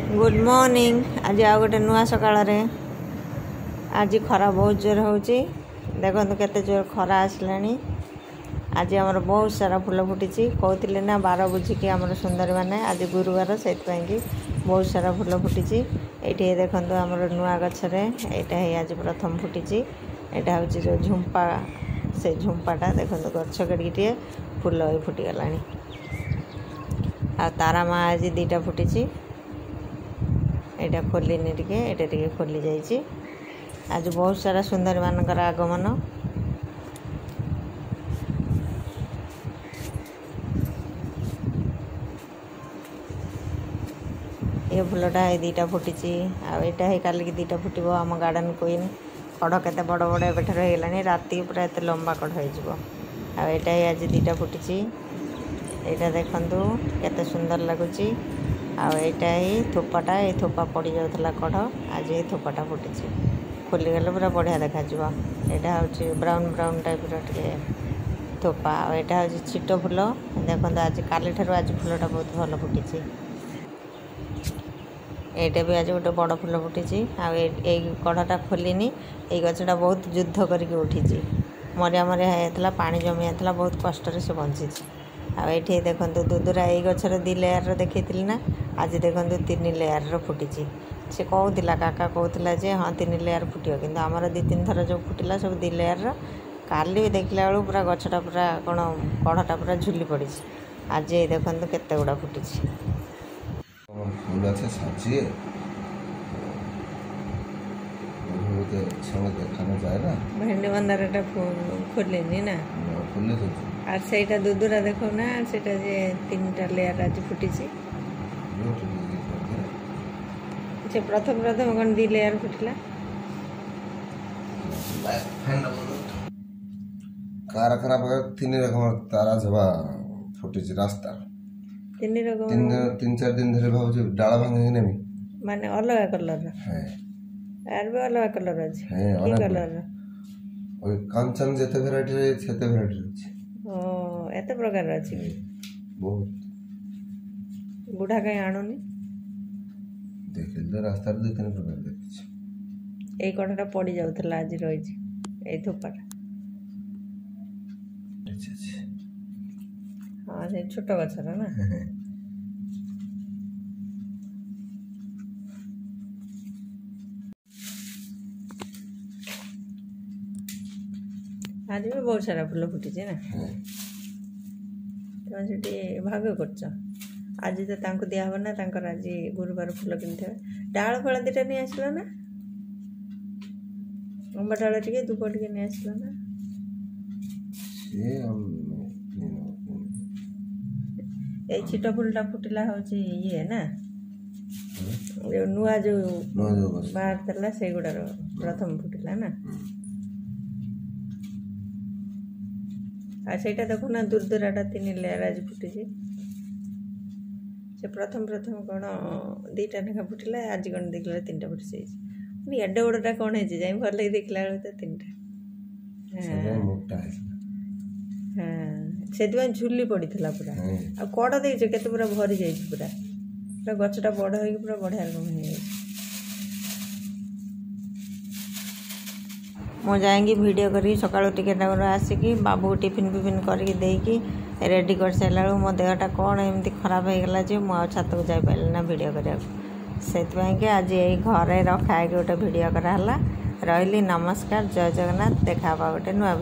Good morning. आज आ गोटे नुआ सकाळ आज खरा बहुत जोर हो देखो केते जोर खरा आसलानी। आज आमर बहुत सारा फूल फुटी कहते ना 12 बुझिकी आम सुंदर मैंने आज गुरुवार से बहुत सारा फूल फुटी। ये देखो आमर नुआ गचरे यहाँ आज प्रथम फुटी। यहाँ हूँ जो झुंपा से झुंपाटा देखो गछ कड़े फूल फुटीगला। आ तारा माँ आज 2टा फुटी। यहाँ खोलनी टे खोली जाइए। आज बहुत सारा सुंदर मानकर आगमन। ये फूलटा है 2टा फुटी। आईटा है काल की 2टा फुटब। आम गार्डन क्वीन कढ़ के बड़ बड़ एबेठार होगलानी राति पूरा एत लंबा कढ़ होटा है आज 2टा फुटी। यहाँ देखु केते सुंदर लगुच। आईटा ही थोपाटा ये थोपा पड़ जाऊला कढ़ आज ये थोपाटा फुटी खोलीगले पूरा बढ़िया देखा। यहाँ हूँ ब्राउन ब्राउन टाइप रे थोपा। यहाँ हूँ छिट फूल देखो आज काली ठार आज फूलटा बहुत भल फुटी। यहाँ भी आज गोटे बड़ फूल फुटी। कढ़टा खोलनी ये गचटा बहुत युद्ध करके उठी मरिया मरिया होता पानी जमी जाता बहुत कष्ट से बंची। आठी देखो दुदुरा ये गचर 2 लेयर देखी ना आज देखो 3 लेयर फुटी। से कहला काका कहला जे हाँ 3 लेयर फुटियो कि आमर 2-3 थर जो फुटिला सब 2 लेयर। काली भी देखला बेलू पूरा गचटा पूरा कौन कढ़टा पूरा झुली पड़ी। आज ये देखो केते गुड़ा फुटी। भेंडी बंदार खोलनी ना और सहीटा दुदुरा देखो ना से 3टा लेयर आज फुटी। प्रथम प्रथम कौन 2 लेयर फुटला। कारखाना 3 रकम तारा जबा फुटी रास्ता 3 रकम 3-4 दिन धरे भाव डाला भांगे नेमी माने अलग कलर है यार भी अलग कलर अछि की कलर ओय कंचन जते वैरायटी रे सेते वैरायटी अछि। ओ एते प्रकार अछि बहुत बुढ़ा कहीं आणुनी देखिल तो रास्ता 2-3 प्रकार देखिछ। ए कटटा पड़ी जाउथला आज रहिछि ए थोपाटा। अच्छा हाँ से छोट गछरा ना आज भी बहुत सारा फूल फुटी ना तुम से भाग कर आज तो दिहब ना आज गुरुवार फूल कि डाल फल 2टा नहीं आसला ना अम्बा डाल टे धूप टे नहीं आसला ना ये छिट फूलटा फुटिला हूँ ये ना जो नुआ जो बाहर से गुड़ार प्रथम फुटिला ना। और सहीटा देखो ना दुरदुराटा 3 लेयर आज फुटी। से प्रथम प्रथम कौन 2टा लेखा फुटिला आज कौन देखला 3टा फुटी जाइए। एडे बड़टा कौन है जाए भल देखला तो 3टा हाँ से झुली पड़ी पूरा आ कड़ देच के पूरा भरी जाए पूरा पूरा गचटा बड़ हो पूरा बढ़िया रकम हो जाएंगी वीडियो करी सकाळु टिकेट आसिकी बाबू टिफिन फिफिन करके देकी रेडी कर सारा बेलू मो देहटा कौन एमती खराब हो गला जो मुझे छत को जापारे ना वीडियो करा से आज यही घरे रखा है गोटे वीडियो कराला। रही नमस्कार जय जगन्नाथ देखा गोटे नुआ।